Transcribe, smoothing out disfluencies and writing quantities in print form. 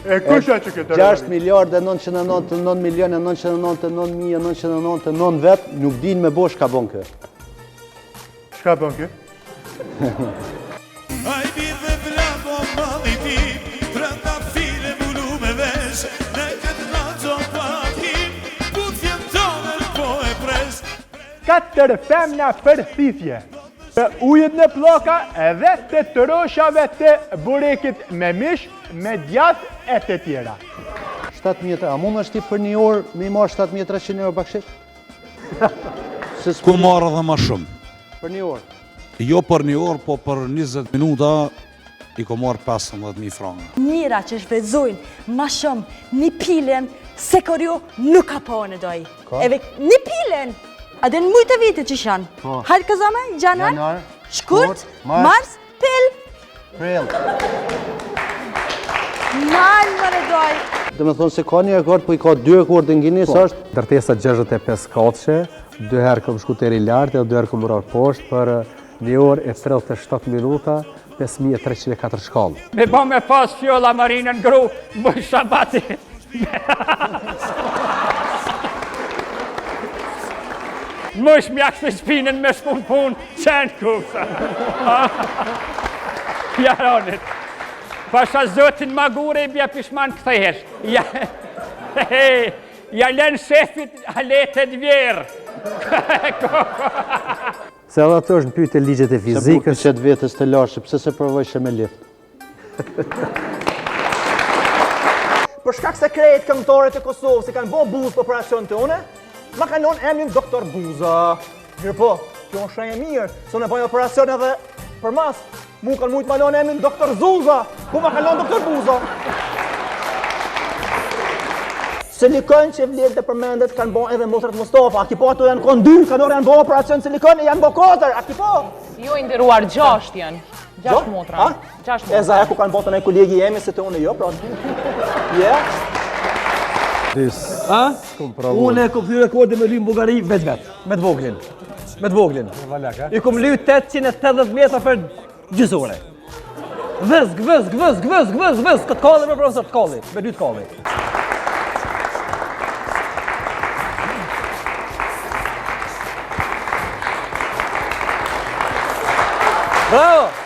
E kusha që këtë 6 miliardë 999 milionë 999.999 vetë nuk din me bo shka bon kë. Shka bon kë? Katër femna për thithje. Të ujet në ploka edhe të tëroshave të burekit me mish, me djath e të tjera. 7.000, a mund është ti për një orë me i marrë 7.300 euro bakshish? Ku marrë dhe ma shumë? Për një orë? Jo për një orë, po për 20 minuta i ko marrë 15.000 franga. Njëra që shvezojnë ma shumë një pilen, se kur ju nuk ka po në doj. Eve një pilen! A dhe në mujtë vite që shanë. Hajtë këzame, janar, shkurt, mars, pil. Prill. Malë më në doj. Dhe me thonë se ka një rekord, po i ka 2 rekord në Guinness është. Ndërtesa 65 katëshe, 2 herë këm shkuteri lartë dhe 2 herë këm urar poshtë për 1 orë e 37 minuta, 5.304 shkallë. Me bo me pas fjolla marinën gru, më shabati. Mësh mjak për shpinën me shpun qenë kufsa. Jaronit. Pasha zotin magure i bja pishman këthehesh. Ja len shefit aletet vjerë. Se edhe ato është në pyetje ligjet e fizikës. Se bukë vetës të lashë, pëse se provojshë me lift? Për shkak se krejt këngëtarët e Kosovës se kanë bo buzë për operacion të une, ma kanë lonë emnin Doktor Buza. Mirë po, kjo është shenjë mirë, se në bëjë operacion edhe për mas, mu kanë mujtë ma lonë emnin Doktor Zuza, ku ma kanë lonë Doktor Buza. Silikon që vlerë të përmendet kanë bo edhe mosrat Mustafa, a ki po ato janë konë 2, kanë orë janë bo operacion silikon e janë bo 4, a ki po? Jo i ndiruar 6 janë, 6 motra. 6 motra. E zahe ku kanë bo të nej kolegi jemi se të une jo, pra. Unë e kom thyrë rekordin me lynë Bulgari vetë, me të voglin. Me të voglin. I kom lynë 880 metra për gjysore. Vëzg, këtë kalli me profesor, të kalli, me 2 të kalli. Bravo!